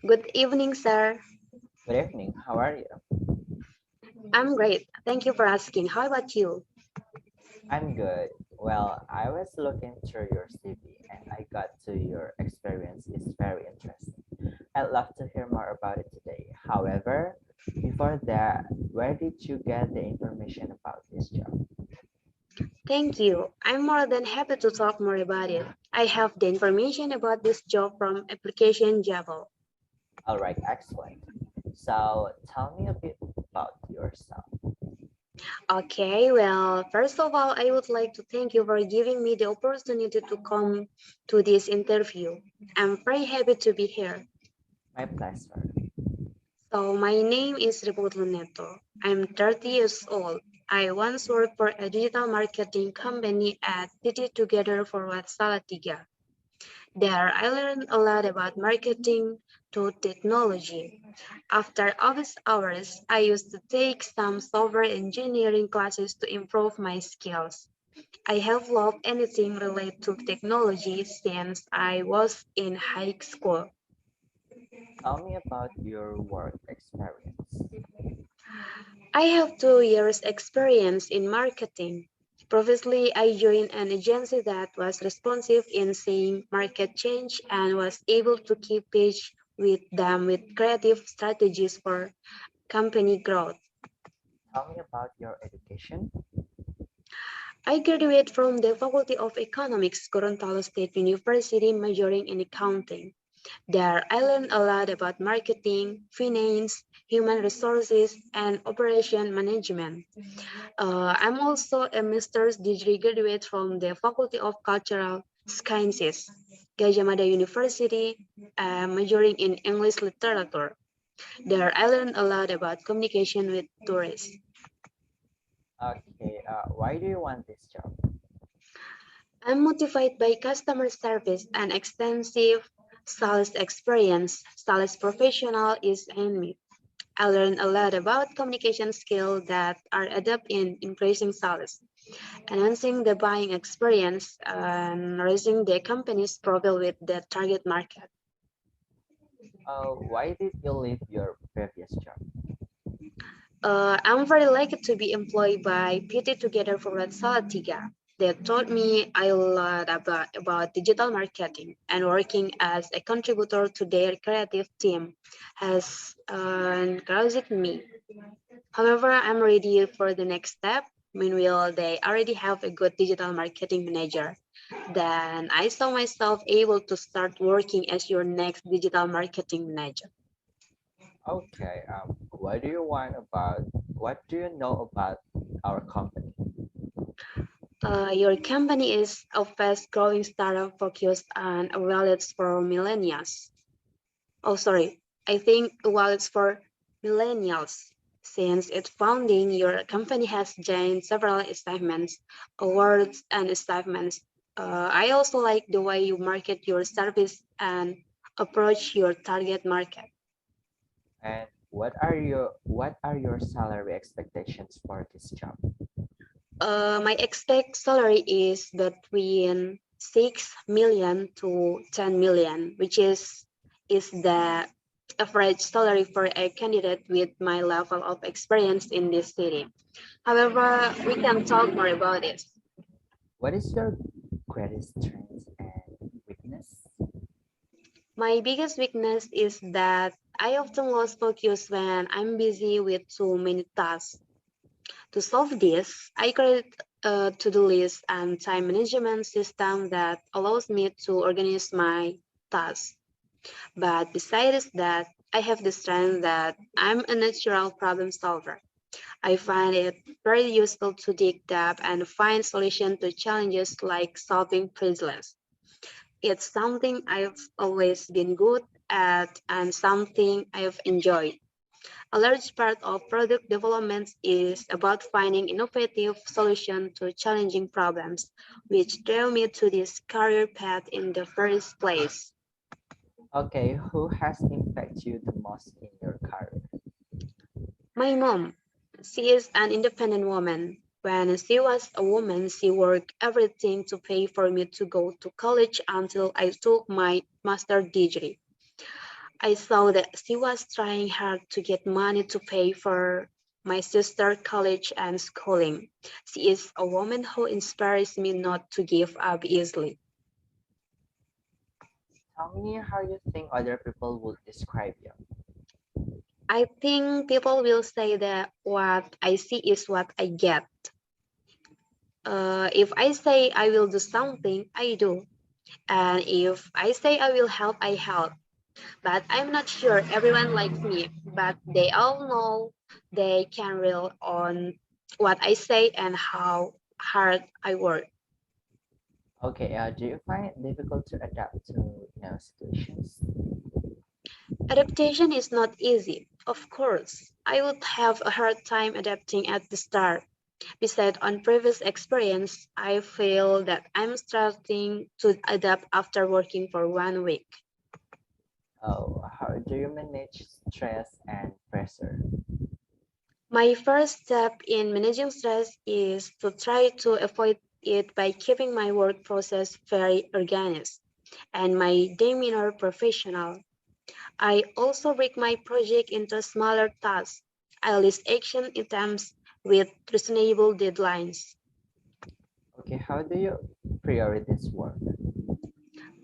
Good evening, sir. Good evening. How are you? I'm great. Thank you for asking. How about you? I'm good. Well, I was looking through your CV and I got to your experience is very interesting. I'd love to hear more about it today. However, before that, where did you get the information about this job? Thank you. I'm more than happy to talk more about it. I have the information about this job from application Java. All right, excellent. So, tell me a bit about yourself. Okay, well, first of all, I would like to thank you for giving me the opportunity to come to this interview. I'm very happy to be here. My pleasure. So, my name is Luneto. I'm 30 years old. I once worked for a digital marketing company at City Together for Salatiga. There, I learned a lot about marketing to technology. After office hours, I used to take some software engineering classes to improve my skills. I have loved anything related to technology since I was in high school. Tell me about your work experience. I have 2 years experience in marketing. Previously, I joined an agency that was responsive in seeing market change and was able to keep pace with them with creative strategies for company growth. Tell me about your education. I graduated from the Faculty of Economics, Gorontalo State University, majoring in accounting. There, I learned a lot about marketing, finance, human resources, and operation management. I'm also a master's degree graduate from the Faculty of Cultural Sciences, Gajah Mada University, majoring in English literature. There, I learned a lot about communication with tourists. Okay, why do you want this job? I'm motivated by customer service and extensive sales experience. Sales professional is in me. I learned a lot about communication skills that are adept in increasing sales, enhancing the buying experience, and raising the company's profile with the target market. Why did you leave your previous job? I'm very lucky to be employed by PT Together for Red Salatiga. They taught me a lot about digital marketing and working as a contributor to their creative team has encouraged me. However, I'm ready for the next step. Meanwhile, they already have a good digital marketing manager. Then I saw myself able to start working as your next digital marketing manager. Okay, what do you know about our company? Your company is a fast-growing startup focused on wallets for millennials. Oh, sorry. I think wallets for millennials. Since its founding, your company has gained several achievements, awards, and achievements. I also like the way you market your service and approach your target market. And what are your salary expectations for this job? My expect salary is between 6 million to 10 million, which is the average salary for a candidate with my level of experience in this city. However, we can talk more about it. What is your greatest strength and weakness? My biggest weakness is that I often lose focus when I'm busy with too many tasks. To solve this, I create a to-do list and time management system that allows me to organize my tasks. But besides that, I have the strength that I'm a natural problem solver. I find it very useful to dig deep and find solutions to challenges like solving puzzles. It's something I've always been good at and something I've enjoyed. A large part of product development is about finding innovative solutions to challenging problems, which drove me to this career path in the first place. Okay, who has impacted you the most in your career? My mom, she is an independent woman. When she was a woman, she worked everything to pay for me to go to college until I took my master's degree. I saw that she was trying hard to get money to pay for my sister's college and schooling. She is a woman who inspires me not to give up easily. Tell me how you think other people would describe you. I think people will say that what I see is what I get. If I say I will do something, I do. And if I say I will help, I help. But I'm not sure everyone likes me, but they all know they can rely on what I say and how hard I work. Okay, do you find it difficult to adapt to situations? Adaptation is not easy, of course. I would have a hard time adapting at the start. Besides, on previous experience, I feel that I'm starting to adapt after working for 1 week. Oh, how do you manage stress and pressure? My first step in managing stress is to try to avoid it by keeping my work process very organized and my demeanor professional. I also break my project into smaller tasks. I list action items with reasonable deadlines. Okay, how do you prioritize work?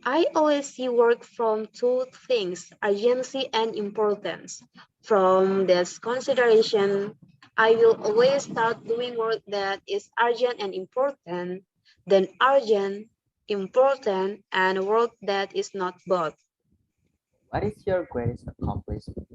I always see work from two things, urgency and importance. From this consideration, I will always start doing work that is urgent and important, then urgent, important, and work that is not both. What is your greatest accomplishment?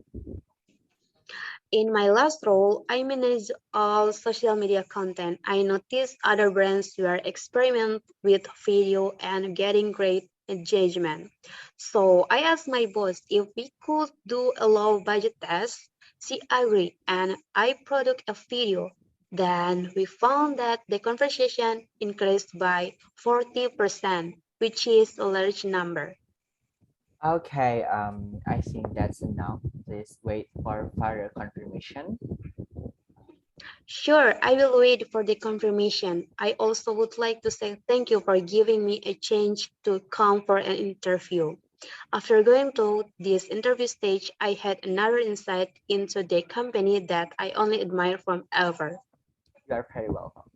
In my last role, I managed all social media content. I noticed other brands were experimenting with video and getting great engagement. So I asked my boss if we could do a low budget test. She agreed and I produced a video. Then we found that the conversation increased by 40%, which is a large number. Okay, I think that's enough. Please wait for further confirmation. Sure, I will wait for the confirmation. I also would like to say thank you for giving me a chance to come for an interview. After going through this interview stage, I had another insight into the company that I only admire from ever. You are very welcome.